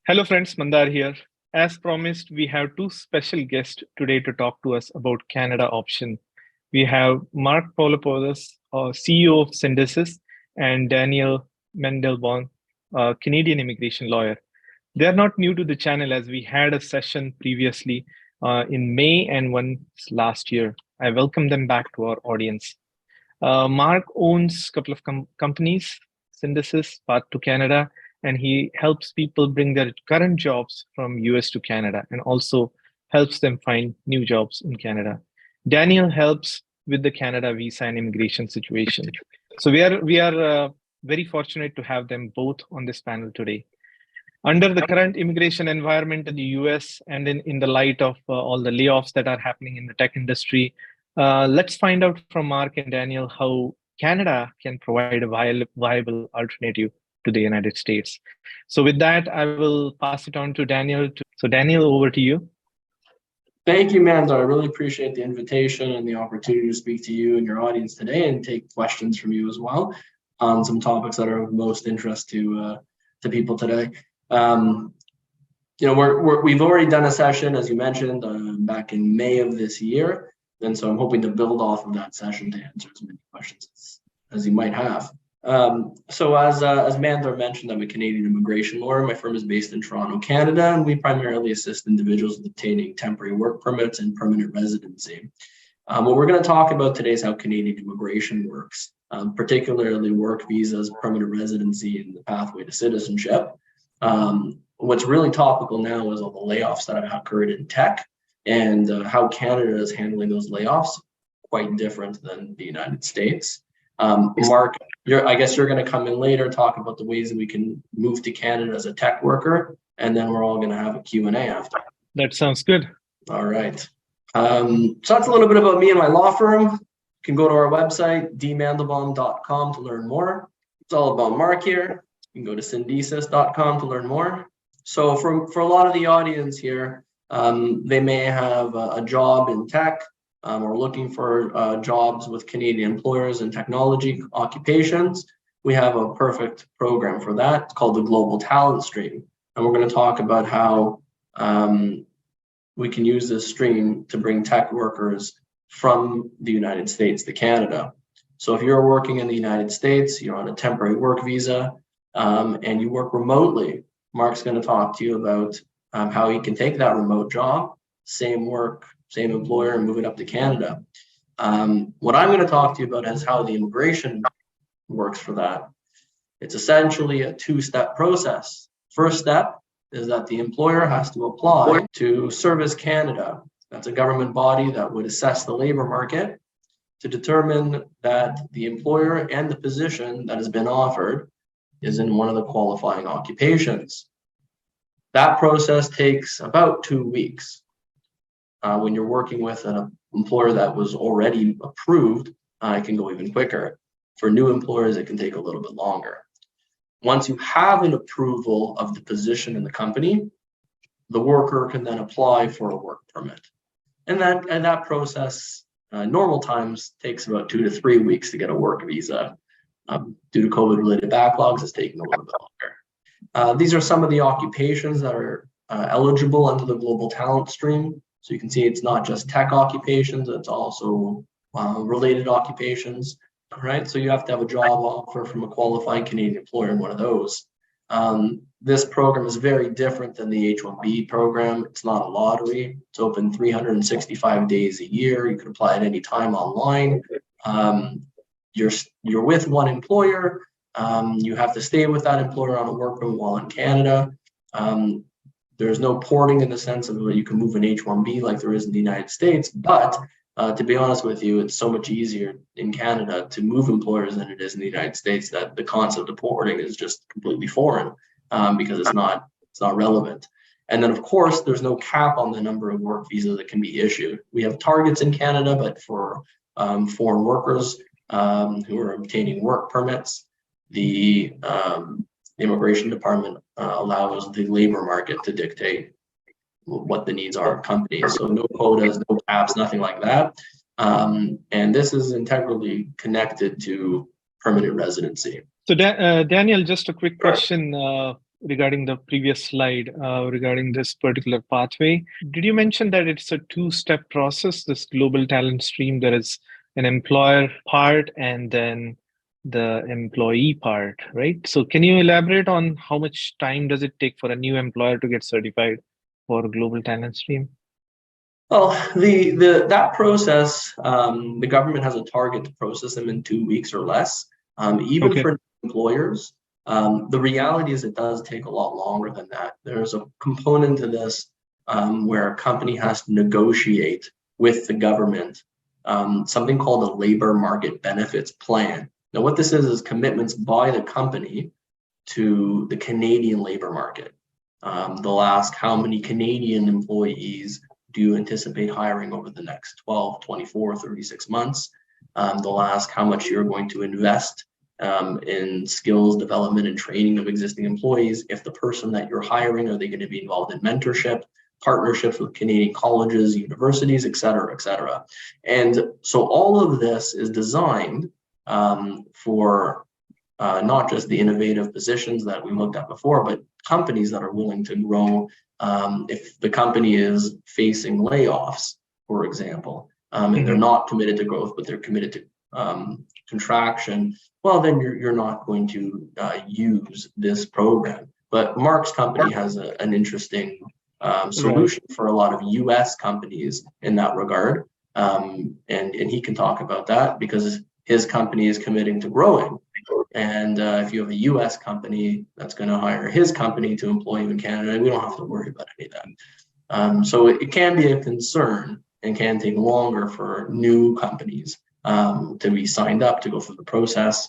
Hello, friends. Mandar here. As promised, we have two special guests today to talk to us about Canada option. We have Mark Polopoulos, CEO of Syndesus, and Daniel Mandelbaum, Canadian immigration lawyer. They are not new to the channel as we had a session previously in May and one last year. I welcome them back to our audience. Mark owns a couple of companies, Syndesus, Path to Canada, and he helps people bring their current jobs from US to Canada and also helps them find new jobs in Canada. Daniel helps with the Canada visa and immigration situation. So we are very fortunate to have them both on this panel today. Under the current immigration environment in the US and in the light of all the layoffs that are happening in the tech industry, let's find out from Mark and Daniel how Canada can provide a viable alternative to the United States. So with that, I will pass it on to Daniel. So Daniel, over to you. Thank you, Mandar. I really appreciate the invitation and the opportunity to speak to you and your audience today and take questions from you as well on some topics that are of most interest to people today. We've already done a session, as you mentioned, back in May of this year. And so I'm hoping to build off of that session to answer as many questions as you might have. So as Mandar mentioned, I'm a Canadian immigration lawyer. My firm is based in Toronto, Canada, and we primarily assist individuals with obtaining temporary work permits and permanent residency. What we're going to talk about today is how Canadian immigration works, particularly work visas, permanent residency, and the pathway to citizenship. What's really topical now is all the layoffs that have occurred in tech and how Canada is handling those layoffs, quite different than the United States. Mark, I guess you're going to come in later, talk about the ways that we can move to Canada as a tech worker, and then we're all going to have a Q&A after. That sounds good. All right. So that's a little bit about me and my law firm. You can go to our website, dmandelbaum.com, to learn more. It's all about Mark here. You can go to syndesus.com to learn more. So for a lot of the audience here, they may have a job in tech or looking for jobs with Canadian employers and technology occupations. We have a perfect program for that. It's called the Global Talent Stream. And we're going to talk about how we can use this stream to bring tech workers from the United States to Canada. So if you're working in the United States, you're on a temporary work visa, and you work remotely, Mark's going to talk to you about how he can take that remote job, same work, same employer, and move it up to Canada. What I'm going to talk to you about is how the immigration works for that. It's essentially a two-step process. First step is that the employer has to apply to Service Canada. That's a government body that would assess the labor market to determine that the employer and the position that has been offered is in one of the qualifying occupations. That process takes about 2 weeks. When you're working with an employer that was already approved, it can go even quicker. For new employers, it can take a little bit longer. Once you have an approval of the position in the company, the worker can then apply for a work permit. And that process, normal times, takes about 2 to 3 weeks to get a work visa. Due to COVID-related backlogs, it's taking a little bit longer. These are some of the occupations that are eligible under the Global Talent Stream. So you can see it's not just tech occupations, it's also related occupations, right? So you have to have a job offer from a qualifying Canadian employer in one of those. This program is very different than the H1b program. It's not a lottery. It's open 365 days a year. You can apply at any time online. You're with one employer. You have to stay with that employer on a work permit while in Canada. There's no porting in the sense of you can move an H1b like there is in the United States, but to be honest with you, it's so much easier in Canada to move employers than it is in the United States that the concept of porting is just completely foreign because it's not relevant. And then of course, there's no cap on the number of work visas that can be issued. We have targets in Canada, but for foreign workers who are obtaining work permits, the immigration department allows the labor market to dictate what the needs are of companies. So no quotas, no caps, nothing like that. And this is integrally connected to permanent residency. So Daniel, just a quick question. regarding the previous slide, regarding this particular pathway. Did you mention that it's a two-step process, this global talent stream? There is an employer part and then the employee part, right? So can you elaborate on how much time does it take for a new employer to get certified for global talent stream? Well, that process, the government has a target to process them in 2 weeks or less. Even Okay. for employers, the reality is it does take a lot longer than that. There's a component to this where a company has to negotiate with the government something called a labor market benefits plan. Now, what this is commitments by the company to the Canadian labor market. They'll ask how many Canadian employees do you anticipate hiring over the next 12, 24, 36 months? They'll ask how much you're going to invest in skills development and training of existing employees. If the person that you're hiring, are they going to be involved in mentorship, partnerships with Canadian colleges, universities, et cetera, et cetera. And so all of this is designed for not just the innovative positions that we looked at before, but companies that are willing to grow. If the company is facing layoffs, for example, and they're not committed to growth, but they're committed to contraction, well, then you're not going to use this program. But Mark's company has an interesting solution for a lot of US companies in that regard. And he can talk about that because his company is committing to growing. And if you have a US company that's going to hire his company to employ you in Canada, we don't have to worry about any of that. So it can be a concern and can take longer for new companies to be signed up to go through the process.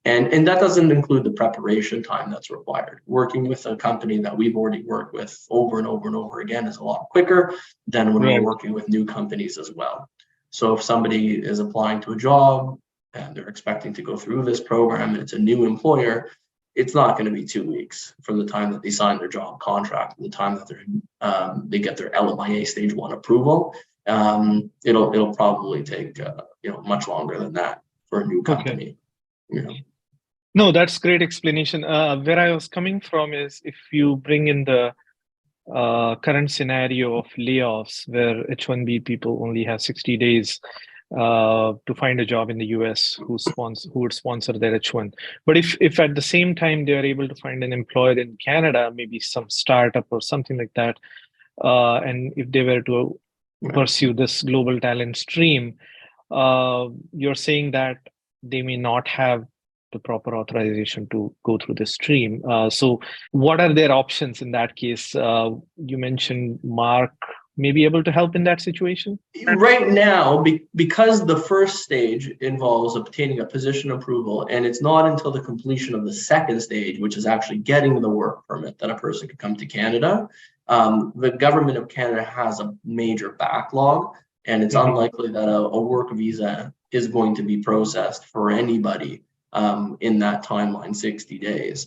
And that doesn't include the preparation time that's required. Working with a company that we've already worked with over and over and over again is a lot quicker than when we're working with new companies as well. So if somebody is applying to a job and they're expecting to go through this program and it's a new employer, it's not going to be 2 weeks from the time that they sign their job contract to the time that they get their LMIA stage 1 approval. It'll probably take much longer than that for a new company. No, that's great explanation. Where I was coming from is if you bring in the current scenario of layoffs where H1b people only have 60 days to find a job in the US who would sponsor their H1. But if at the same time they are able to find an employer in Canada, maybe some startup or something like that, and if they were to pursue this global talent stream, you're saying that they may not have the proper authorization to go through the stream. So what are their options in that case? You mentioned Mark may be able to help in that situation? Right now, because the first stage involves obtaining a position approval, and it's not until the completion of the second stage, which is actually getting the work permit, that a person can come to Canada. The government of Canada has a major backlog, and it's unlikely that a work visa is going to be processed for anybody in that timeline, 60 days.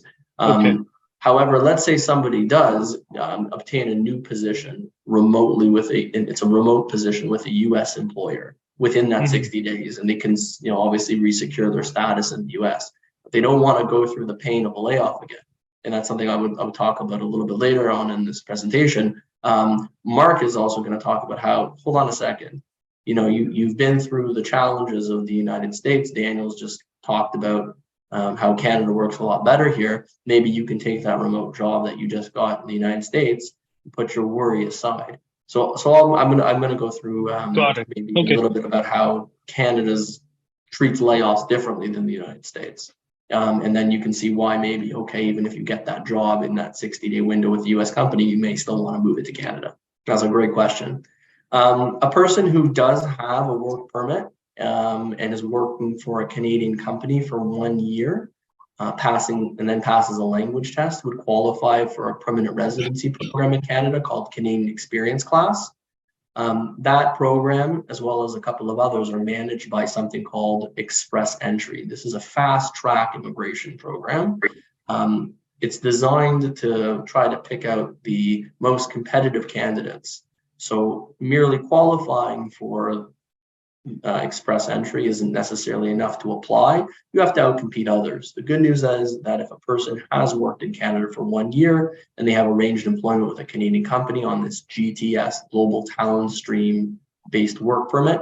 However, let's say somebody does obtain a new position remotely it's a remote position with a US employer within that 60 days, and they can obviously resecure their status in the US. But they don't want to go through the pain of a layoff again. And that's something I would talk about a little bit later on in this presentation. Mark is also going to talk about how, hold on a second, you've been through the challenges of the United States. Daniel's just talked about how Canada works a lot better here. Maybe you can take that remote job that you just got in the United States and put your worry aside. So I'm gonna go through maybe a little bit about how Canada's treats layoffs differently than the United States. And then you can see why maybe, even if you get that job in that 60-day window with the US company, you may still want to move it to Canada. That's a great question. A person who does have a work permit and is working for a Canadian company for 1 year, passes a language test, would qualify for a permanent residency program in Canada called Canadian Experience Class. That program, as well as a couple of others, are managed by something called Express Entry. This is a fast-track immigration program. It's designed to try to pick out the most competitive candidates. So merely qualifying for express entry isn't necessarily enough to apply. You have to outcompete others. The good news is that if a person has worked in Canada for 1 year and they have arranged employment with a Canadian company on this GTS, Global Talent Stream based work permit,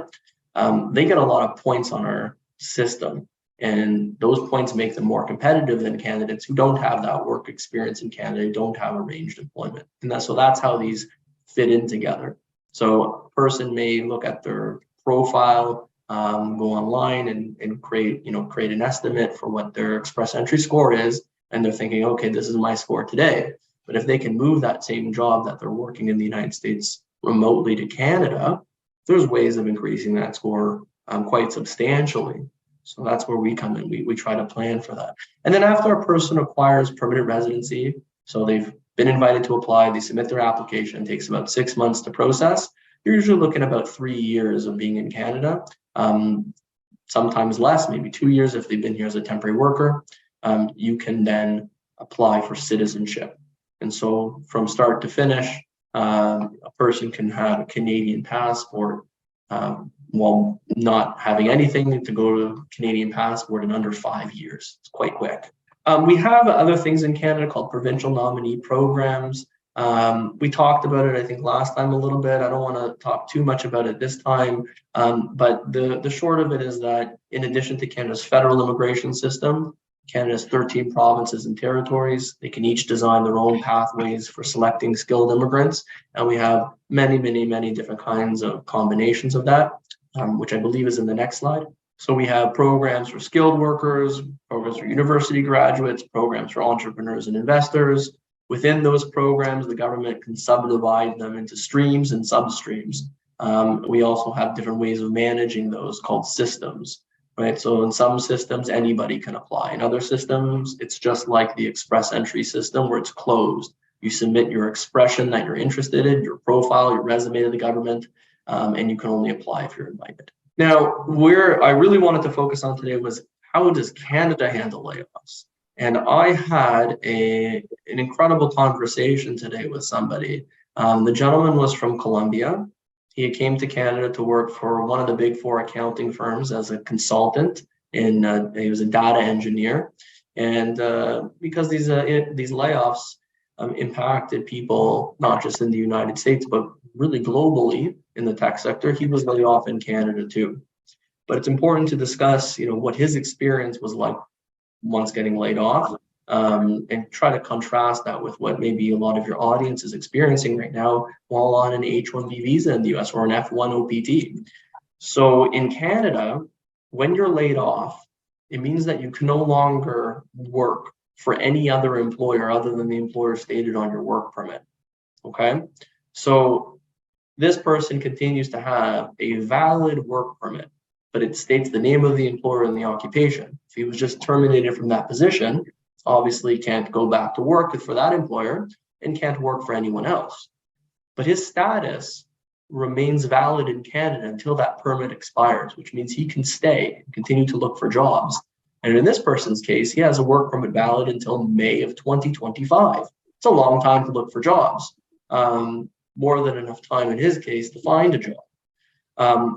they get a lot of points on our system. And those points make them more competitive than candidates who don't have that work experience in Canada, don't have arranged employment. And that's how these fit in together. So a person may look at their profile, go online and create an estimate for what their express entry score is. And they're thinking, okay, this is my score today. But if they can move that same job that they're working in the United States remotely to Canada, there's ways of increasing that score quite substantially. So that's where we come in. We try to plan for that. And then after a person acquires permanent residency, so they've been invited to apply, they submit their application, it takes about 6 months to process. You're usually looking at about 3 years of being in Canada, sometimes less, maybe 2 years if they've been here as a temporary worker. You can then apply for citizenship. And so from start to finish, a person can have a Canadian passport while not having anything to go to Canadian passport in under 5 years. It's quite quick. We have other things in Canada called provincial nominee programs. We talked about it, I think, last time a little bit. I don't want to talk too much about it this time, but the short of it is that in addition to Canada's federal immigration system, Canada's 13 provinces and territories, they can each design their own pathways for selecting skilled immigrants. And we have many, many, many different kinds of combinations of that, which I believe is in the next slide. So we have programs for skilled workers, programs for university graduates, programs for entrepreneurs and investors. Within those programs, the government can subdivide them into streams and substreams. We also have different ways of managing those called systems, right? So in some systems, anybody can apply. In other systems, it's just like the express entry system where it's closed. You submit your expression that you're interested in, your profile, your resume to the government, and you can only apply if you're invited. Now, where I really wanted to focus on today was how does Canada handle layoffs? And I had an incredible conversation today with somebody. The gentleman was from Colombia. He came to Canada to work for one of the big four accounting firms as a consultant, and he was a data engineer. And because these layoffs impacted people, not just in the United States, but really globally in the tech sector, he was laid off in Canada too. But it's important to discuss, what his experience was like once getting laid off, and try to contrast that with what maybe a lot of your audience is experiencing right now while on an H1b visa in the US or an F1 OPT. So in Canada, when you're laid off, it means that you can no longer work for any other employer other than the employer stated on your work permit. Okay, so this person continues to have a valid work permit, but it states the name of the employer and the occupation. If he was just terminated from that position, obviously can't go back to work for that employer and can't work for anyone else. But his status remains valid in Canada until that permit expires, which means he can stay and continue to look for jobs. And in this person's case, he has a work permit valid until May of 2025. It's a long time to look for jobs. More than enough time in his case to find a job.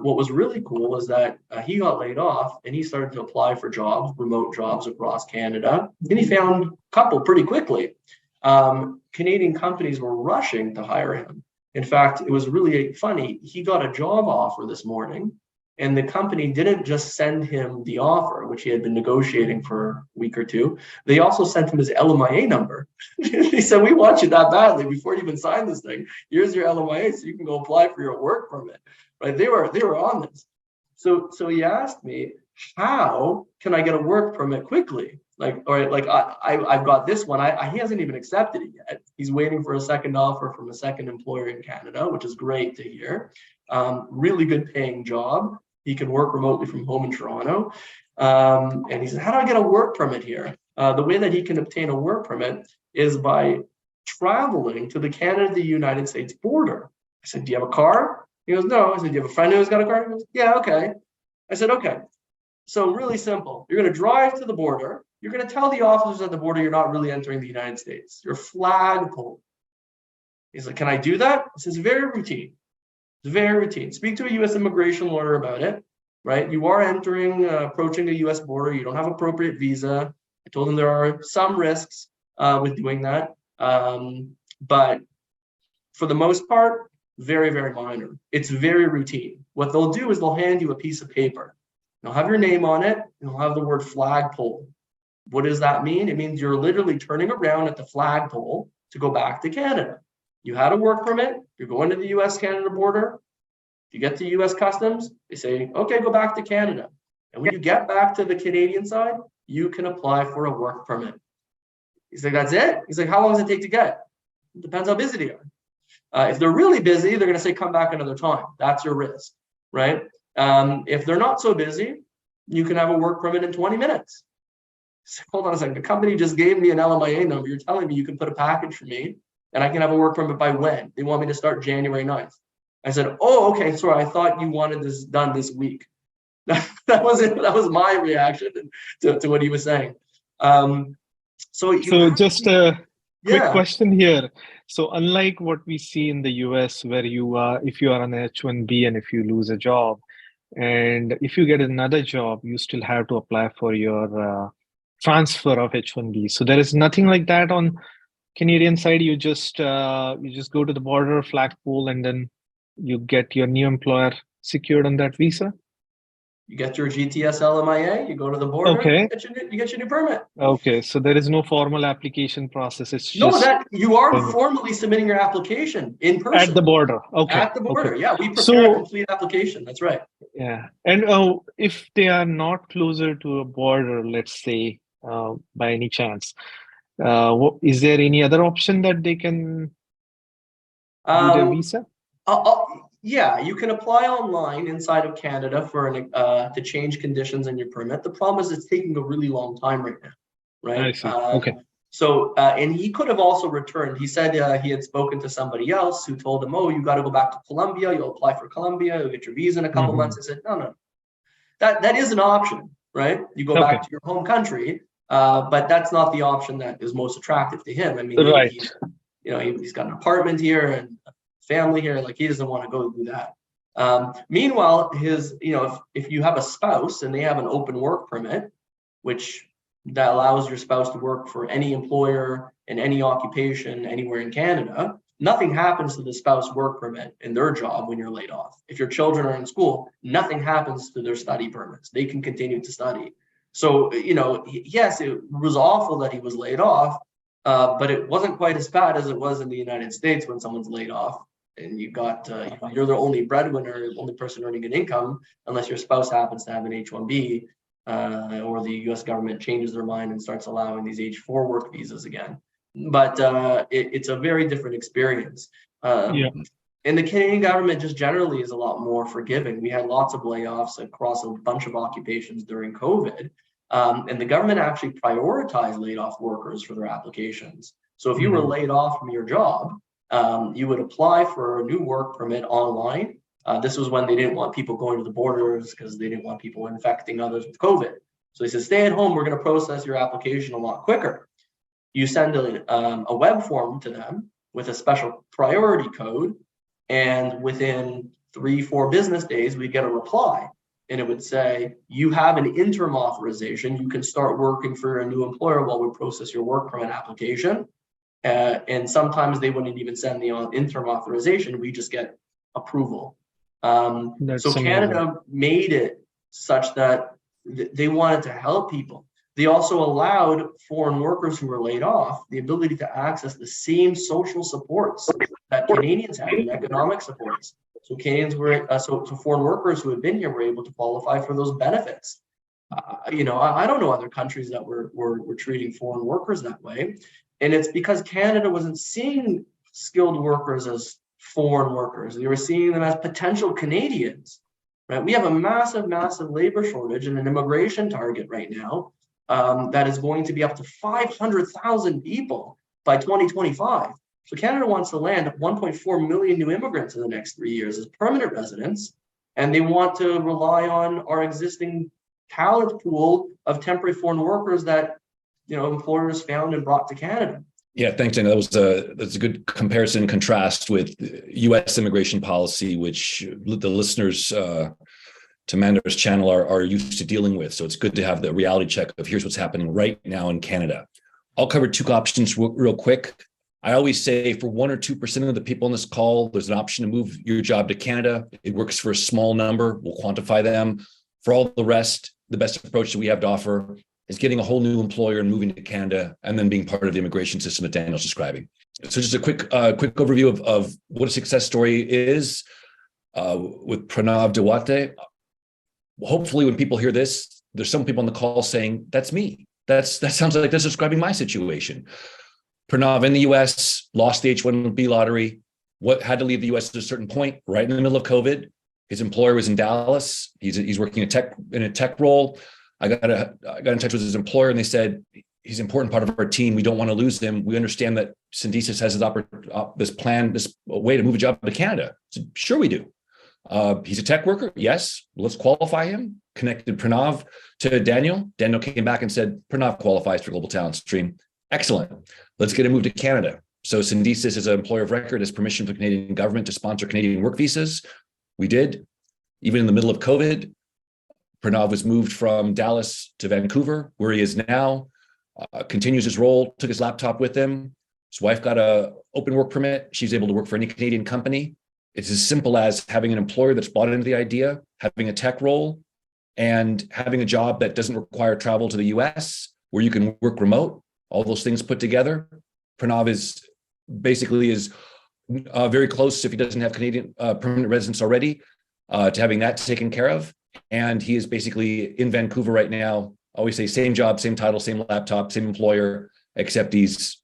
What was really cool was that he got laid off and he started to apply for jobs, remote jobs across Canada, and he found a couple pretty quickly. Canadian companies were rushing to hire him. In fact, it was really funny. He got a job offer this morning, and the company didn't just send him the offer, which he had been negotiating for a week or two. They also sent him his LMIA number. They said, we want you that badly before you even sign this thing. Here's your LMIA so you can go apply for your work permit. Right? They were on this. So he asked me, how can I get a work permit quickly? I've got this one. He hasn't even accepted it yet. He's waiting for a second offer from a second employer in Canada, which is great to hear. Really good paying job. He can work remotely from home in Toronto. And he said, how do I get a work permit here? The way that he can obtain a work permit is by traveling to the Canada-United States border. I said, do you have a car? He goes, no. I said, do you have a friend who's got a car? He goes, yeah, okay. I said, okay. So really simple. You're going to drive to the border. You're going to tell the officers at the border you're not really entering the United States. You're flagpole. He's like, can I do that? I said, it's very routine. It's very routine. Speak to a U.S. immigration lawyer about it. right? You are approaching a US border. You don't have appropriate visa. I told them there are some risks with doing that. But for the most part, very, very minor. It's very routine. What they'll do is they'll hand you a piece of paper. They'll have your name on it, and they'll have the word flagpole. What does that mean? It means you're literally turning around at the flagpole to go back to Canada. You had a work permit, you're going to the US-Canada border, you get to US Customs, they say, okay, go back to Canada. And when you get back to the Canadian side, you can apply for a work permit. He's like, that's it? He's like, how long does it take to get? It depends how busy they are. If they're really busy, they're going to say, come back another time. That's your risk, right? If they're not so busy, you can have a work permit in 20 minutes. So, hold on a second. The company just gave me an LMIA number. You're telling me you can put a package for me and I can have a work permit by when? They want me to start January 9th. I said, oh, okay, sorry. I thought you wanted this done this week. That was it. That was my reaction to what he was saying. So just a quick question here. So unlike what we see in the US, where if you are on H1b and if you lose a job, and if you get another job, you still have to apply for your transfer of H1b. So there is nothing like that on Canadian side. You just go to the border, flagpole, and then you get your new employer secured on that visa. You get your GTS LMIA, you go to the border, okay. you get your new permit. Okay, so there is no formal application process. It's no, just that you are formally submitting your application in person. At the border. Okay. At the border, okay. Yeah. We prepare a complete application. That's right. Yeah. And if they are not closer to a border, let's say, by any chance, is there any other option that they can do their visa? Yeah, you can apply online inside of Canada for to change conditions in your permit. The problem is it's taking a really long time right now, right? I see. Okay. So, and he could have also returned. He said he had spoken to somebody else who told him, oh, you got to go back to Colombia. You'll apply for Colombia. You'll get your visa in a couple months. I said, no. That is an option, right? You go back to your home country, but that's not the option that is most attractive to him. I mean, right. He's got an apartment here and family here, like he doesn't want to go do that. Meanwhile, if you have a spouse and they have an open work permit, which that allows your spouse to work for any employer in any occupation anywhere in Canada, nothing happens to the spouse work permit in their job when you're laid off. If your children are in school, nothing happens to their study permits. They can continue to study. So, yes, it was awful that he was laid off, but it wasn't quite as bad as it was in the United States when someone's laid off. And you got, you're the only breadwinner, only person earning an income, unless your spouse happens to have an H1b, or the US government changes their mind and starts allowing these H4 work visas again. But it's a very different experience. And the Canadian government just generally is a lot more forgiving. We had lots of layoffs across a bunch of occupations during COVID. And the government actually prioritized laid off workers for their applications. So if you were laid off from your job, you would apply for a new work permit online. This was when they didn't want people going to the borders because they didn't want people infecting others with COVID. So they said, stay at home, we're going to process your application a lot quicker. You send a web form to them with a special priority code, and within 3-4 business days, we get a reply. And it would say, you have an interim authorization. You can start working for a new employer while we process your work permit application. And sometimes they wouldn't even send the interim authorization. We just get approval. So amazing. Canada made it such that they wanted to help people. They also allowed foreign workers who were laid off the ability to access the same social supports that Canadians had, and economic supports. So Canadians were, so foreign workers who had been here were able to qualify for those benefits. I don't know other countries that were treating foreign workers that way. And it's because Canada wasn't seeing skilled workers as foreign workers. They were seeing them as potential Canadians, right? We have a massive, massive labor shortage and an immigration target right now that is going to be up to 500,000 people by 2025. So Canada wants to land 1.4 million new immigrants in the next 3 years as permanent residents, and they want to rely on our existing talent pool of temporary foreign workers that employers found and brought to Canada. Yeah, thanks, Daniel. That's a good comparison and contrast with U.S. immigration policy, which the listeners to Mandar's channel are used to dealing with. So it's good to have the reality check of here's what's happening right now in Canada. I'll cover two options real quick. I always say for 1 or 2% of the people on this call, there's an option to move your job to Canada. It works for a small number. We'll quantify them. For all the rest, the best approach that we have to offer is getting a whole new employer and moving to Canada and then being part of the immigration system that Daniel's describing. So just a quick overview of what a success story is with Pranav Dewate. Hopefully when people hear this, there's some people on the call saying, that's me. That sounds like that's describing my situation. Pranav in the US, lost the H1b lottery, had to leave the US at a certain point, right in the middle of COVID. His employer was in Dallas. He's working in a tech role. I got in touch with his employer and they said, he's an important part of our team. We don't want to lose him. We understand that Syndesus has this plan, this way to move a job to Canada. So, sure we do. He's a tech worker. Yes. Let's qualify him. Connected Pranav to Daniel. Daniel came back and said, Pranav qualifies for Global Talent Stream. Excellent. Let's get him moved to Canada. So Syndesus is an employer of record, has permission from the Canadian government to sponsor Canadian work visas. We did. Even in the middle of COVID, Pranav was moved from Dallas to Vancouver, where he is now, continues his role, took his laptop with him. His wife got an open work permit. She's able to work for any Canadian company. It's as simple as having an employer that's bought into the idea, having a tech role, and having a job that doesn't require travel to the US, where you can work remote. All those things put together. Pranav is very close, if he doesn't have Canadian permanent residence already, to having that taken care of. And he is basically in Vancouver right now. I always say same job, same title, same laptop, same employer, except it's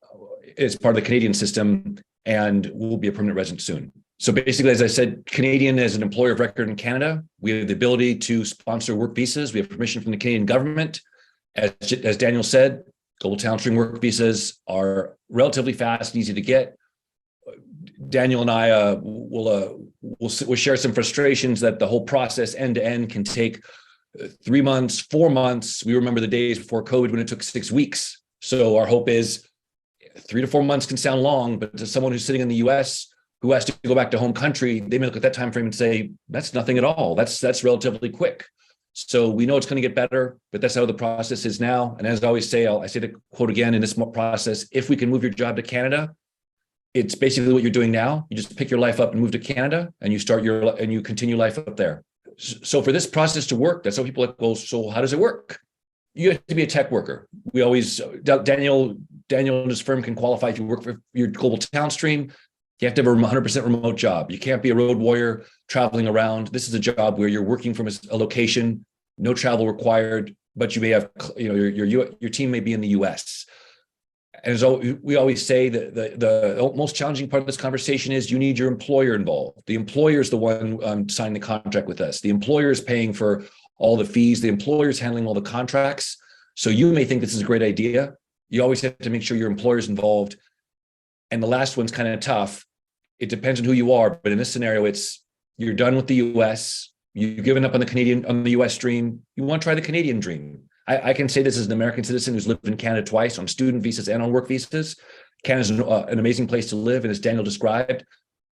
part of the Canadian system and will be a permanent resident soon. So basically, as I said, Canadian as an employer of record in Canada, we have the ability to sponsor work visas. We have permission from the Canadian government. As Daniel said, Global Talent Stream work visas are relatively fast and easy to get. Daniel and I will share some frustrations that the whole process end to end can take 3 months, 4 months. We remember the days before COVID when it took 6 weeks. So our hope is 3 to 4 months can sound long, but to someone who's sitting in the US who has to go back to home country, they may look at that time frame and say, that's nothing at all. That's relatively quick. So we know it's going to get better, but that's how the process is now. And as I always say, I say the quote again in this process, if we can move your job to Canada, it's basically what you're doing now. You just pick your life up and move to Canada and you continue life up there. So for this process to work, that's how people are like, well, so how does it work? You have to be a tech worker. We always, Daniel and his firm can qualify if you work for your Global Talent Stream. You have to have a 100% remote job. You can't be a road warrior traveling around. This is a job where you're working from a location, no travel required, but you may have, your team may be in the US. And so we always say that the most challenging part of this conversation is you need your employer involved. The employer is the one signing the contract with us. The employer is paying for all the fees. The employer is handling all the contracts. So you may think this is a great idea. You always have to make sure your employer is involved. And the last one's kind of tough. It depends on who you are, but in this scenario, it's you're done with the US, you've given up on the US dream, you want to try the Canadian dream. I can say this as an American citizen who's lived in Canada twice on student visas and on work visas. Canada's an amazing place to live, and as Daniel described,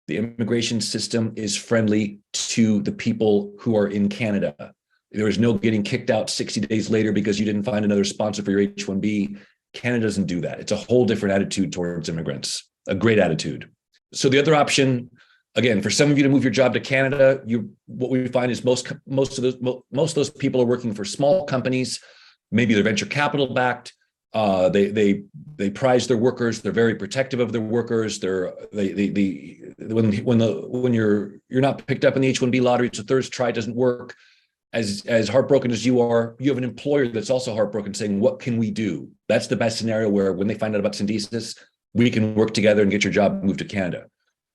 the immigration system is friendly to the people who are in Canada. There is no getting kicked out 60 days later because you didn't find another sponsor for your H1b. Canada doesn't do that. It's a whole different attitude towards immigrants, a great attitude. So the other option, again, for some of you to move your job to Canada, what we find is most of those people are working for small companies. Maybe they're venture capital backed. They prize their workers. They're very protective of their workers. When you're not picked up in the H1b lottery, it's a third try, doesn't work. As heartbroken as you are, you have an employer that's also heartbroken saying, what can we do? That's the best scenario where when they find out about Syndesus, we can work together and get your job moved to Canada.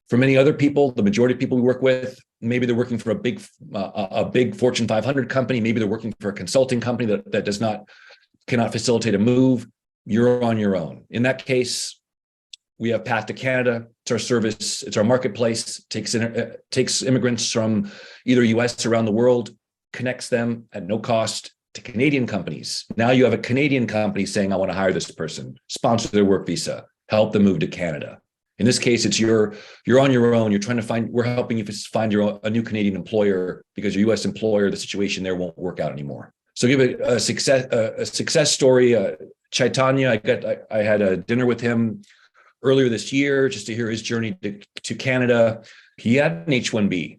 For many other people, the majority of people we work with, maybe they're working for a big Fortune 500 company. Maybe they're working for a consulting company that cannot facilitate a move. You're on your own. In that case, we have Path to Canada. It's our service. It's our marketplace. Takes immigrants from either US or around the world, connects them at no cost to Canadian companies. Now you have a Canadian company saying, I want to hire this person, sponsor their work visa, help them move to Canada. In this case, it's you're on your own. You're trying to find. We're helping you find a new Canadian employer because your U.S. employer, the situation there won't work out anymore. So give a success story. Chaitanya, I had a dinner with him earlier this year just to hear his journey to Canada. He had an H1b.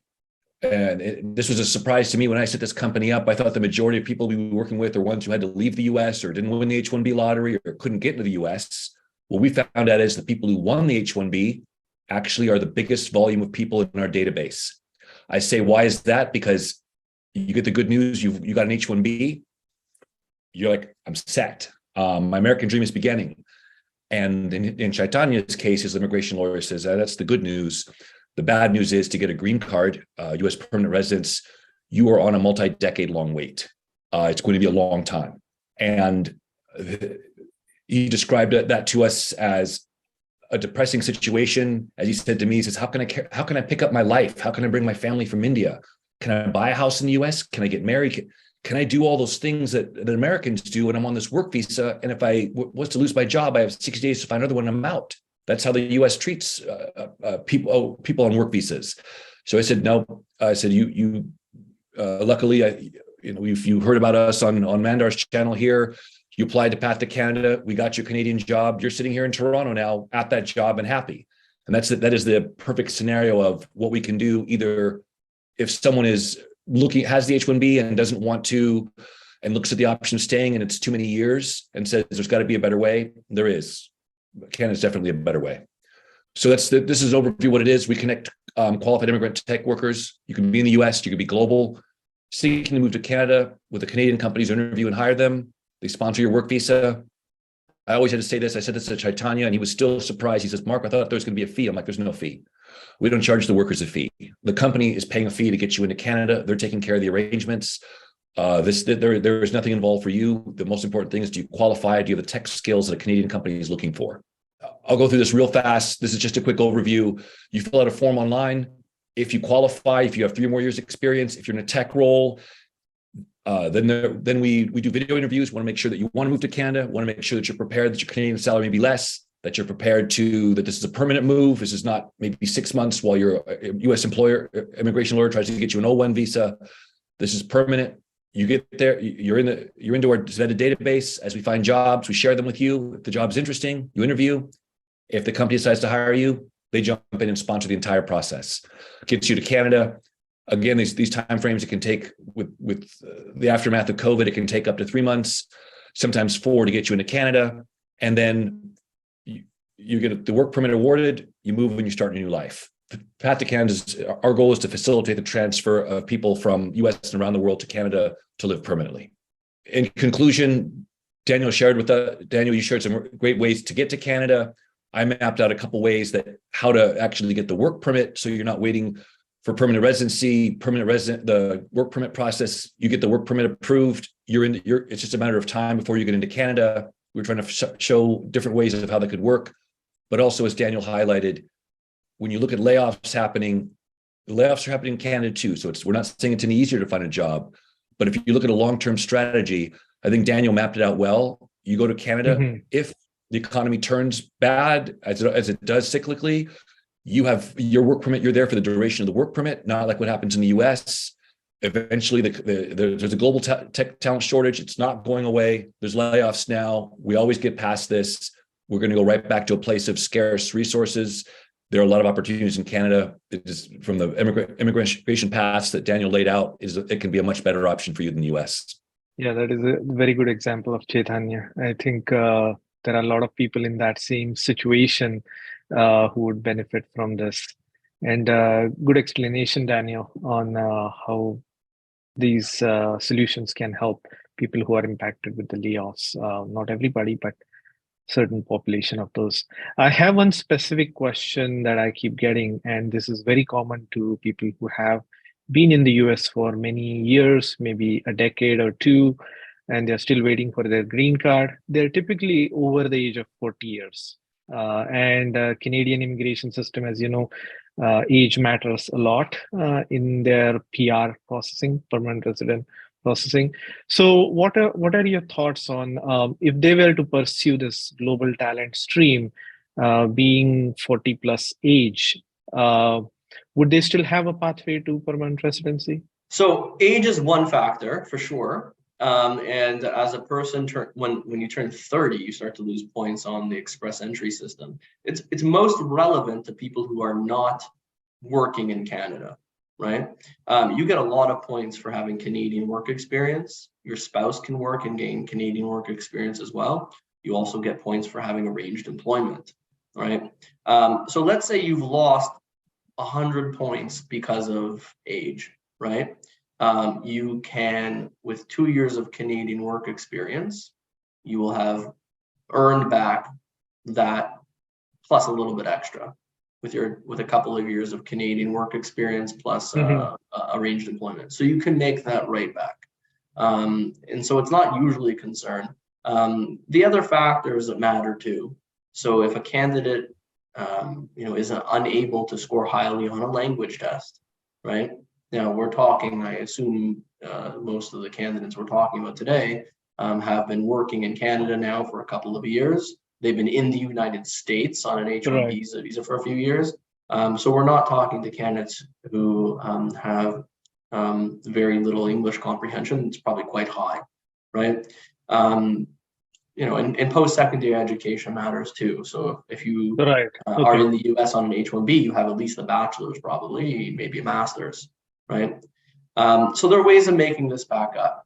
And this was a surprise to me when I set this company up. I thought the majority of people we were working with are ones who had to leave the US or didn't win the H1b lottery or couldn't get into the US. What we found out is the people who won the H1b actually are the biggest volume of people in our database. I say, why is that? Because you get the good news, you got an H1b, you're like, I'm set. My American dream is beginning. And in Chaitanya's case, his immigration lawyer says, that's the good news. The bad news is to get a green card, U.S. permanent residence, you are on a multi-decade long wait. It's going to be a long time. And he described that to us as a depressing situation. As he said to me, he says, how can I pick up my life? How can I bring my family from India? Can I buy a house in the U.S.? Can I get married? Can I do all those things that Americans do when I'm on this work visa? And if I was to lose my job, I have 60 days to find another one and I'm out. That's how the U.S. treats people on work visas. So I said, no. I said, luckily, if you heard about us on Mandar's channel here, you applied to Path to Canada. We got your Canadian job. You're sitting here in Toronto now at that job and happy. And that is the perfect scenario of what we can do. Either if someone has the H1B and doesn't want to, and looks at the option of staying and it's too many years and says there's got to be a better way, there is. Canada's definitely a better way. So this is an overview of what it is. We connect qualified immigrant tech workers. You can be in the US, you can be global, seeking to move to Canada with the Canadian companies, interview and hire them. They sponsor your work visa. I always had to say this. I said this to Chaitanya and he was still surprised. He says, Mark, I thought there was going to be a fee. I'm like, there's no fee. We don't charge the workers a fee. The company is paying a fee to get you into Canada. They're taking care of the arrangements. There is nothing involved for you. The most important thing is, do you qualify? Do you have the tech skills that a Canadian company is looking for? I'll go through this real fast. This is just a quick overview. You fill out a form online. If you qualify, if you have 3 or more years experience, if you're in a tech role, then we do video interviews. We want to make sure that you want to move to Canada. We want to make sure that you're prepared, that your Canadian salary may be less, that you're prepared that this is a permanent move. This is not maybe 6 months while your U.S. immigration lawyer tries to get you an O1 visa. This is permanent. You get there, you're into our vetted database. As we find jobs, we share them with you. If the job is interesting, you interview. If the company decides to hire you, they jump in and sponsor the entire process. Gets you to Canada. Again, these timeframes, it can take with the aftermath of COVID, it can take up to 3 months, sometimes 4 to get you into Canada. And then you get the work permit awarded, you move and you start a new life. Path to Canada, our goal is to facilitate the transfer of people from US and around the world to Canada to live permanently. In conclusion, Daniel, you shared some great ways to get to Canada. I mapped out a couple ways how to actually get the work permit, so you're not waiting for permanent residency, the work permit process. You get the work permit approved. It's just a matter of time before you get into Canada. We're trying to show different ways of how that could work, but also, as Daniel highlighted, when you look at layoffs happening, the layoffs are happening in Canada too. So we're not saying it's any easier to find a job, but if you look at a long-term strategy, I think Daniel mapped it out well. You go to Canada, if the economy turns bad, as it does cyclically, you have your work permit, you're there for the duration of the work permit, not like what happens in the US. Eventually, there's a global tech talent shortage. It's not going away. There's layoffs now. We always get past this. We're going to go right back to a place of scarce resources. There are a lot of opportunities in Canada. It is from the immigration paths that Daniel laid out, it can be a much better option for you than the US. Yeah, that is a very good example of Chaitanya. I think there are a lot of people in that same situation who would benefit from this. And good explanation, Daniel, on how these solutions can help people who are impacted with the layoffs. Not everybody, but certain population of those. I have one specific question that I keep getting, and this is very common to people who have been in the US for many years, maybe a decade or 2, and they're still waiting for their green card. They're typically over the age of 40 years. And Canadian immigration system, as you know, age matters a lot in their PR processing, permanent resident processing. So what are your thoughts on if they were to pursue this global talent stream, being 40 plus age, would they still have a pathway to permanent residency? So age is one factor for sure. And as a person, when you turn 30, you start to lose points on the express entry system. It's most relevant to people who are not working in Canada, right? You get a lot of points for having Canadian work experience. Your spouse can work and gain Canadian work experience as well. You also get points for having arranged employment, right? So let's say you've lost 100 points because of age, right? You can, with 2 years of Canadian work experience, you will have earned back that plus a little bit extra with a couple of years of Canadian work experience plus arranged employment. So you can make that right back. And so it's not usually a concern. The other factors that matter too. So if a candidate is unable to score highly on a language test, right? Now we're talking, I assume most of the candidates we're talking about today have been working in Canada now for a couple of years. They've been in the United States on an H1b visa for a few years. So we're not talking to candidates who have very little English comprehension. It's probably quite high, right? And post-secondary education matters too. So if you are in the US on an H1b, you have at least a bachelor's, probably, maybe a master's, right? So there are ways of making this back up.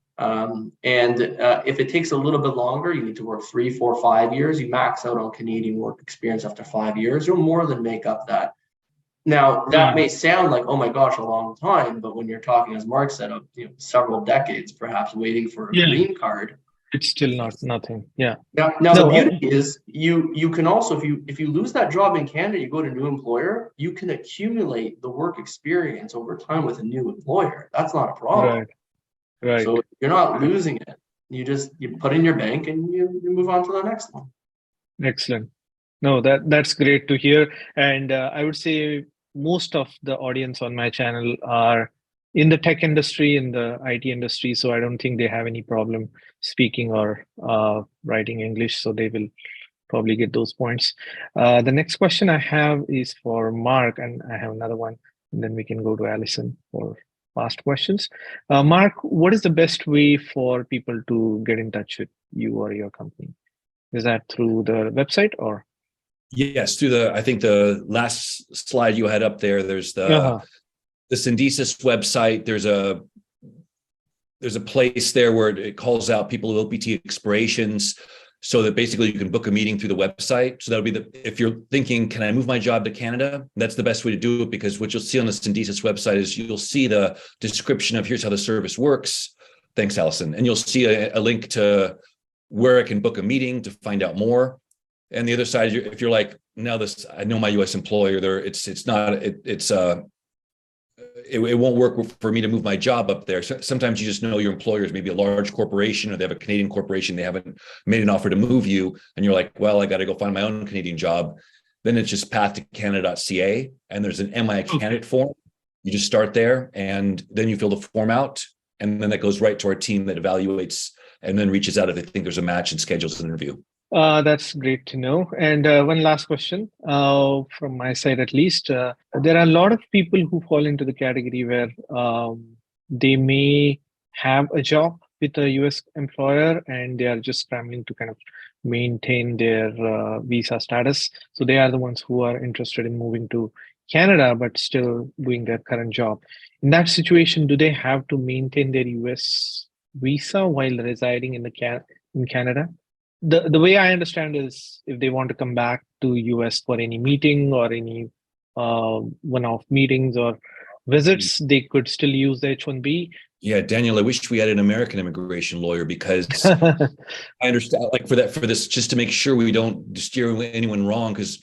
If it takes a little bit longer, you need to work 3, 4, 5 years. You max out on Canadian work experience after 5 years, you'll more than make up that. Now, that may sound like, oh my gosh, a long time, but when you're talking, as Mark said, of several decades, perhaps waiting for a green card, it's still nothing. Yeah. Now the beauty is you can also, if you lose that job in Canada, you go to a new employer, you can accumulate the work experience over time with a new employer. That's not a problem. Right. So you're not losing it. You put in your bank and you move on to the next one. Excellent. No, that's great to hear. And I would say most of the audience on my channel are in the tech industry, in the IT industry. So I don't think they have any problem speaking or writing English. So they will probably get those points. The next question I have is for Mark, and I have another one, and then we can go to Allison for past questions. Mark, what is the best way for people to get in touch with you or your company? Is that through the website or? Yes, through I think the last slide you had up there, there's the Syndesus website. There's a place there where it calls out people with OPT expirations, so that basically you can book a meeting through the website. So that'll be if you're thinking, can I move my job to Canada? That's the best way to do it, because what you'll see on the Syndesus website is you'll see the description of here's how the service works. Thanks, Allison. And you'll see a link to where I can book a meeting to find out more. And the other side, if you're like, no, I know my U.S. employer, it won't work for me to move my job up there. So sometimes you just know your employer is maybe a large corporation, or they have a Canadian corporation. They haven't made an offer to move you, and you're like, well, I got to go find my own Canadian job. Then it's just path to Canada.ca, and there's an Am I a candidate form. You just start there, and then you fill the form out, and then that goes right to our team that evaluates and then reaches out if they think there's a match and schedules an interview. That's great to know. And one last question from my side, at least. There are a lot of people who fall into the category where they may have a job with a US employer and they are just scrambling to kind of maintain their visa status. So they are the ones who are interested in moving to Canada, but still doing their current job. In that situation, do they have to maintain their US visa while residing in Canada? The way I understand is if they want to come back to US for any meeting or any one-off meetings or visits, they could still use the H1b. Yeah, Daniel, I wish we had an American immigration lawyer, because I understand, like for this, just to make sure we don't steer anyone wrong, because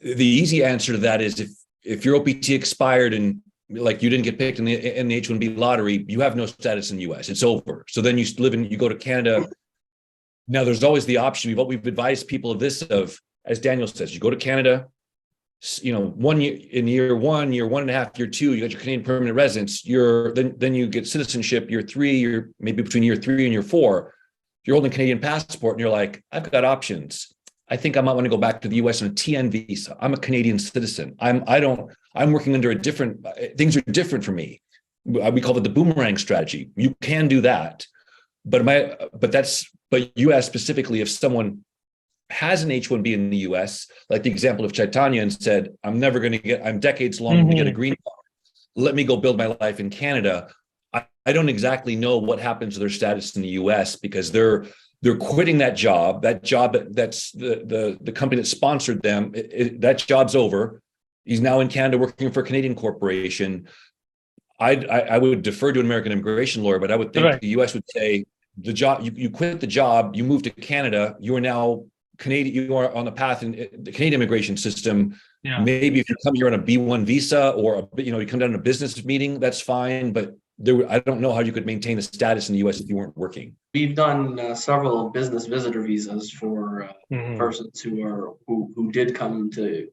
the easy answer to that is if your OPT expired and like you didn't get picked in the H1b lottery, you have no status in the US. It's over. So then you go to Canada. Now, there's always the option. We've advised people of this, as Daniel says, you go to Canada, 1 year, in year 1, year 1.5, year 2, you got your Canadian permanent residence. Then you get citizenship. Year 3, maybe between year 3 and year 4, you're holding a Canadian passport, and you're like, I've got options. I think I might want to go back to the US on a TN visa. I'm a Canadian citizen. I'm working under a different, things are different for me. We call it the boomerang strategy. You can do that. But you asked specifically if someone has an H1b in the US, like the example of Chaitanya, and said, I'm decades long to get a green card. Let me go build my life in Canada. I don't exactly know what happens to their status in the US because they're quitting that job that's the company that sponsored them. That job's over. He's now in Canada working for a Canadian corporation. I would defer to an American immigration lawyer, but I would think the US would say the job, you quit the job, you moved to Canada, you are now Canadian, you are on the path in the Canadian immigration system. Yeah. Maybe if you come here on a B1 visa or you come down to a business meeting, that's fine. But I don't know how you could maintain a status in the US if you weren't working. We've done several business visitor visas for persons who did come to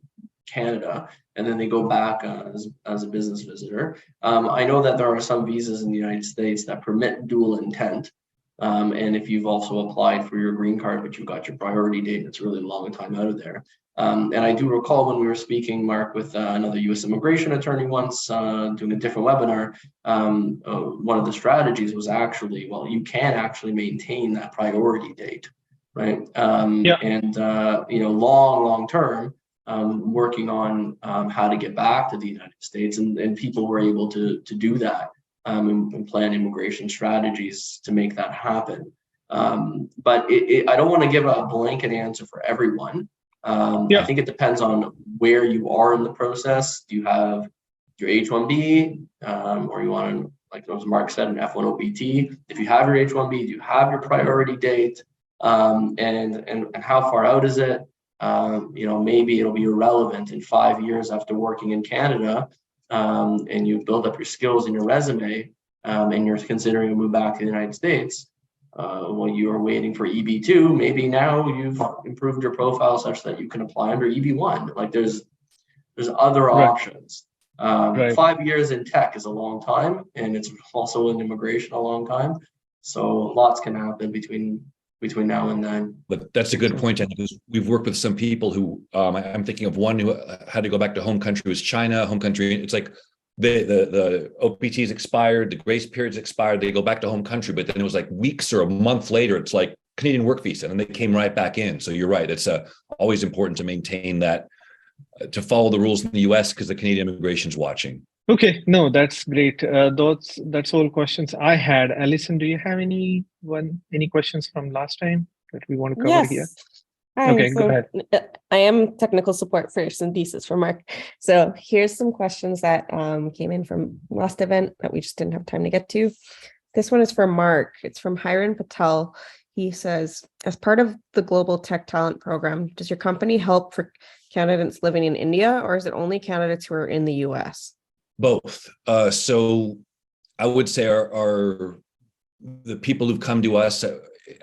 Canada and then they go back as a business visitor. I know that there are some visas in the United States that permit dual intent. And if you've also applied for your green card, but you've got your priority date, it's really a long time out of there. And I do recall when we were speaking, Mark, with another U.S. immigration attorney once doing a different webinar, one of the strategies was actually, well, you can actually maintain that priority date, right? And, long term, working on how to get back to the United States, and people were able to do that. And plan immigration strategies to make that happen. But I don't want to give a blanket answer for everyone. I think it depends on where you are in the process. Do you have your H1b, or you want to, like as Mark said, an F1 OPT? If you have your H1b, do you have your priority date? And how far out is it? Maybe it'll be irrelevant in 5 years after working in Canada. And you build up your skills in your resume, and you're considering a move back to the United States, while you are waiting for EB2, maybe now you've improved your profile such that you can apply under EB1. Like there's other options. 5 years in tech is a long time, and it's also in immigration a long time. So lots can happen between now and then. But that's a good point, Daniel, because we've worked with some people who, I'm thinking of one who had to go back to home country, was China, home country. It's like the OPT's expired, the grace period's expired, they go back to home country, but then it was like weeks or a month later, it's like Canadian work visa, and they came right back in. So you're right, it's always important to maintain that, to follow the rules in the US because the Canadian immigration's watching. Okay, no, that's great. That's all questions I had. Alison, do you have any questions from last time that we want to cover here? Hi, okay, go ahead. I am technical support for Syndesus for Mark. So here's some questions that came in from last event that we just didn't have time to get to. This one is for Mark. It's from Hiran Patel. He says, as part of the Global Tech Talent Program, does your company help for candidates living in India, or is it only candidates who are in the US? Both. So I would say are the people who've come to us,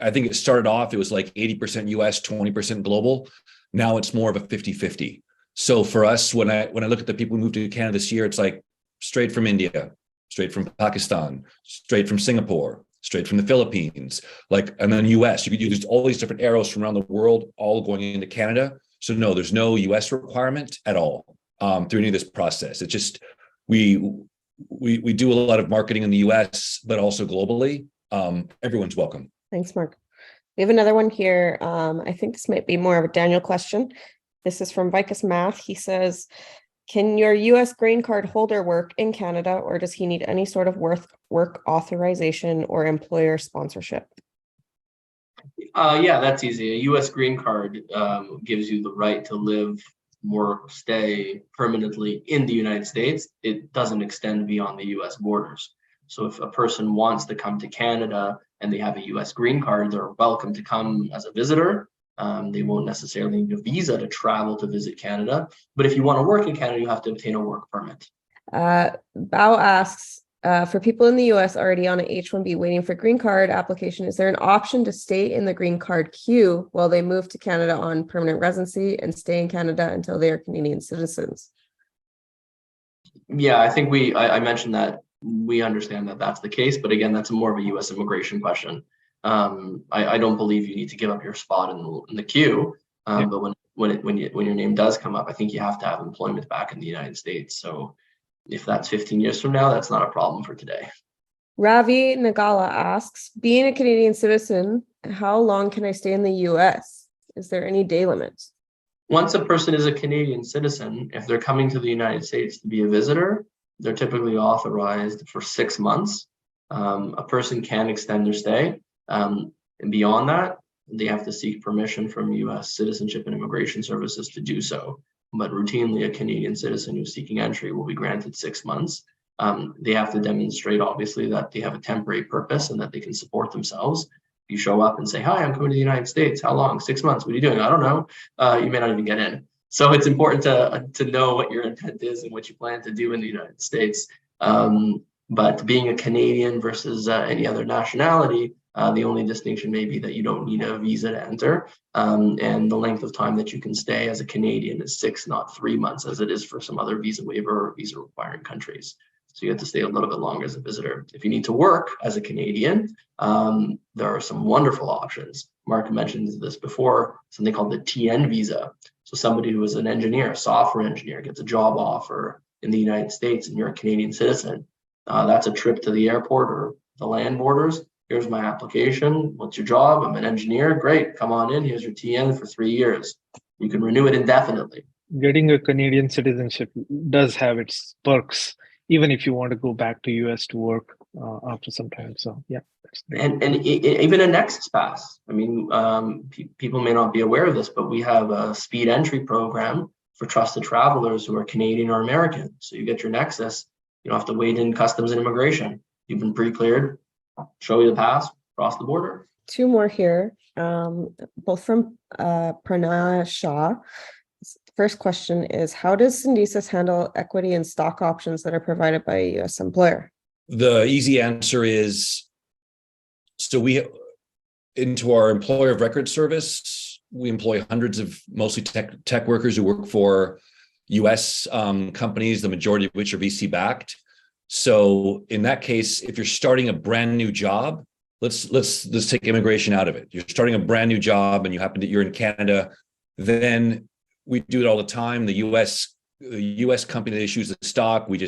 I think it started off, it was like 80% US, 20% global. Now it's more of a 50-50. So for us, when I look at the people who moved to Canada this year, it's like straight from India, straight from Pakistan, straight from Singapore, straight from the Philippines, and then US. You could use all these different arrows from around the world, all going into Canada. So no, there's no US requirement at all through any of this process. It's just, we do a lot of marketing in the US, but also globally. Everyone's welcome. Thanks, Mark. We have another one here. I think this might be more of a Daniel question. This is from Vicus Math. He says, can your US green card holder work in Canada, or does he need any sort of work authorization or employer sponsorship? Yeah, that's easy. A US green card gives you the right to live, work, stay permanently in the United States. It doesn't extend beyond the US borders. So if a person wants to come to Canada and they have a US green card, they're welcome to come as a visitor. They won't necessarily need a visa to travel to visit Canada. But if you want to work in Canada, you have to obtain a work permit. Bao asks, for people in the US already on an H1b waiting for green card application, is there an option to stay in the green card queue while they move to Canada on permanent residency and stay in Canada until they are Canadian citizens? Yeah, I think I mentioned that we understand that that's the case, but again, that's more of a US immigration question. I don't believe you need to give up your spot in the queue. But when your name does come up, I think you have to have employment back in the United States. So if that's 15 years from now, that's not a problem for today. Ravi Nagala asks, being a Canadian citizen, how long can I stay in the US? Is there any day limits? Once a person is a Canadian citizen, if they're coming to the United States to be a visitor, they're typically authorized for 6 months. A person can extend their stay. And beyond that, they have to seek permission from US Citizenship and Immigration Services to do so. But routinely, a Canadian citizen who's seeking entry will be granted 6 months. They have to demonstrate, obviously, that they have a temporary purpose and that they can support themselves. You show up and say, hi, I'm coming to the United States. How long? 6 months. What are you doing? I don't know. You may not even get in. So it's important to know what your intent is and what you plan to do in the United States. But being a Canadian versus any other nationality, the only distinction may be that you don't need a visa to enter. And the length of time that you can stay as a Canadian is 6, not 3 months, as it is for some other visa waiver or visa requiring countries. So you have to stay a little bit longer as a visitor. If you need to work as a Canadian, there are some wonderful options. Mark mentioned this before, something called the TN visa. So somebody who is an engineer, a software engineer, gets a job offer in the United States and you're a Canadian citizen. That's a trip to the airport or the land borders. Here's my application. What's your job? I'm an engineer. Great. Come on in. Here's your TN for 3 years. You can renew it indefinitely. Getting a Canadian citizenship does have its perks, even if you want to go back to US to work after some time. So yeah, that's great. And even a Nexus Pass. I mean, people may not be aware of this, but we have a speed entry program for trusted travelers who are Canadian or American. So you get your Nexus, you don't have to wait in customs and immigration. You've been pre-cleared, show you the pass, cross the border. 2 more here, both from Pranaya Shah. First question is, how does Syndesus handle equity and stock options that are provided by a U.S. employer? The easy answer is, so into our employer of record service, we employ hundreds of mostly tech workers who work for U.S. companies, the majority of which are VC backed. So in that case, if you're starting a brand new job, let's take immigration out of it. You're starting a brand new job and you're in Canada, then we do it all the time. The U.S. company that issues the stock, we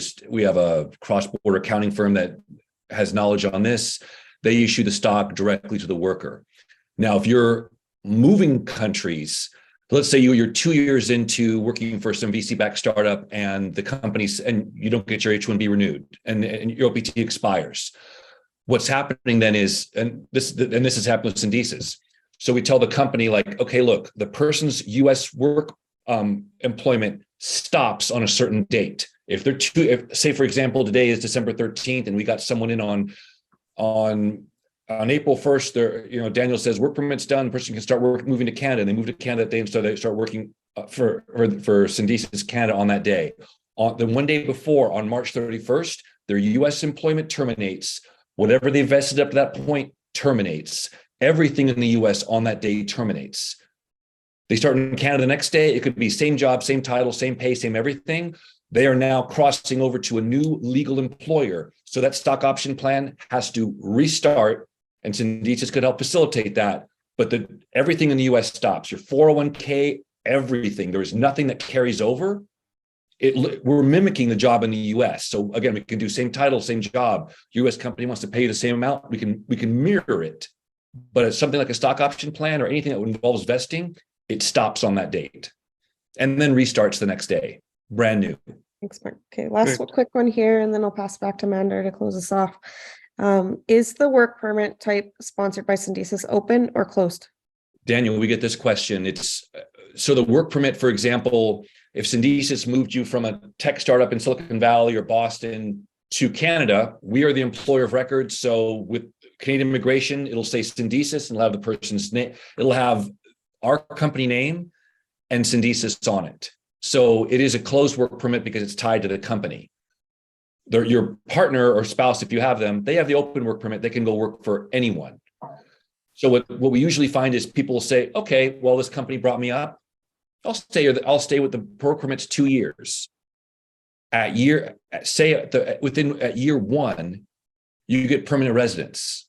have a cross-border accounting firm that has knowledge on this. They issue the stock directly to the worker. Now, if you're moving countries, let's say you're 2 years into working for some VC-backed startup and the companies, and you don't get your H1b renewed and your OPT expires. What's happening then is, and this has happened with Syndesus. So we tell the company, like, okay, look, the person's U.S. work employment stops on a certain date. If say, for example, today is December 13th, and we got someone in on April 1st, Daniel says work permit's done, the person can start moving to Canada, and they move to Canada that day, and so they start working for Syndesus Canada on that day. On the one day before, on March 31st, their U.S. employment terminates. Whatever they vested up to that point terminates. Everything in the U.S. on that day terminates. They start in Canada the next day. It could be same job, same title, same pay, same everything. They are now crossing over to a new legal employer. So that stock option plan has to restart, and Syndesus could help facilitate that. But everything in the US stops. Your 401k, everything. There is nothing that carries over. We're mimicking the job in the US. So again, we can do same title, same job. US company wants to pay you the same amount. We can mirror it. But it's something like a stock option plan or anything that involves vesting, it stops on that date and then restarts the next day, brand new. Thanks, Mark. Okay, last quick one here, and then I'll pass back to Mander to close us off. Is the work permit type sponsored by Syndesus open or closed? Daniel, we get this question. So the work permit, for example, if Syndesus moved you from a tech startup in Silicon Valley or Boston to Canada, we are the employer of record. So with Canadian immigration, it'll say Syndesus and it'll have the person's name. It'll have our company name and Syndesus on it. So it is a closed work permit because it's tied to the company. Your partner or spouse, if you have them, they have the open work permit. They can go work for anyone. So what we usually find is people will say, okay, well, this company brought me up. I'll stay with the work permits 2 years. At year 1, you get permanent residence.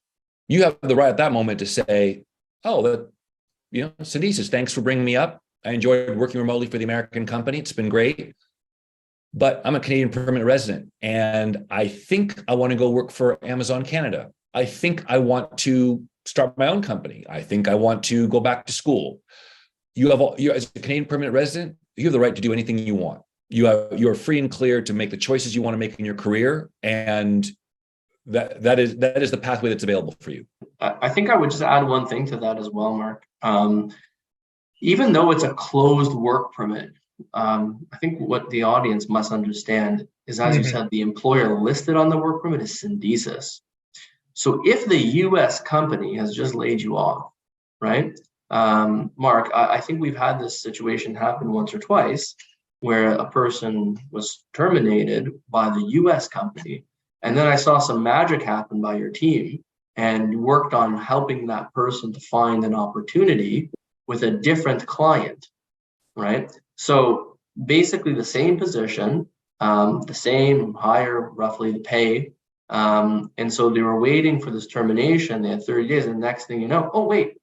You have the right at that moment to say, oh, Syndesus, thanks for bringing me up. I enjoyed working remotely for the American company. It's been great. But I'm a Canadian permanent resident, and I think I want to go work for Amazon Canada. I think I want to start my own company. I think I want to go back to school. You as a Canadian permanent resident, you have the right to do anything you want. You're free and clear to make the choices you want to make in your career, and that is the pathway that's available for you. I think I would just add one thing to that as well, Mark. Even though it's a closed work permit, I think what the audience must understand is, as you said, the employer listed on the work permit is Syndesus. So if the U.S. company has just laid you off, right? Mark, I think we've had this situation happen once or twice where a person was terminated by the U.S. company, and then I saw some magic happen by your team and worked on helping that person to find an opportunity with a different client, right? So basically the same position, the same, higher, roughly the pay. And so they were waiting for this termination. They had 30 days. And the next thing you know, oh, wait,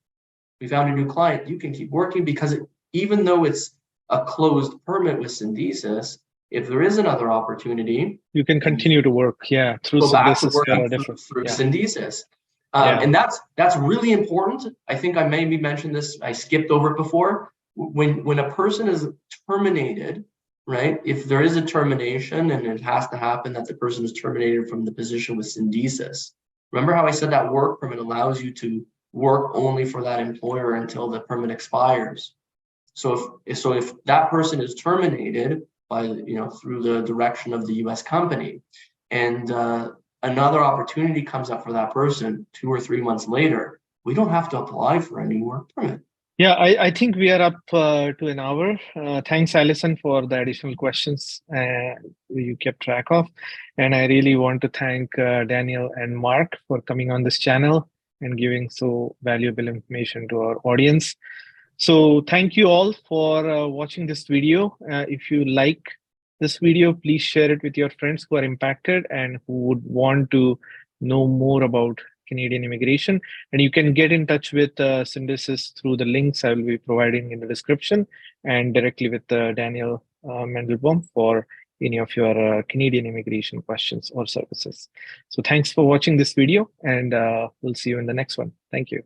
we found a new client. You can keep working because even though it's a closed permit with Syndesus, if there is another opportunity, you can continue to work, through go back to Syndesus working through Syndesus. And that's really important. I think I maybe mentioned this, I skipped over it before. When a person is terminated, right? If there is a termination, and it has to happen that the person is terminated from the position with Syndesus. Remember how I said that work permit allows you to work only for that employer until the permit expires. So if that person is terminated by, through the direction of the U.S. company, and another opportunity comes up for that person 2 or 3 months later, we don't have to apply for a new work permit. Yeah, I think we are up to an hour. Thanks, Alison, for the additional questions you kept track of. And I really want to thank Daniel and Mark for coming on this channel and giving so valuable information to our audience. So thank you all for watching this video. If you like this video, please share it with your friends who are impacted and who would want to know more about Canadian immigration. And you can get in touch with Syndesus through the links I will be providing in the description, and directly with Daniel Mandelbaum for any of your Canadian immigration questions or services. So thanks for watching this video, and we'll see you in the next one. Thank you.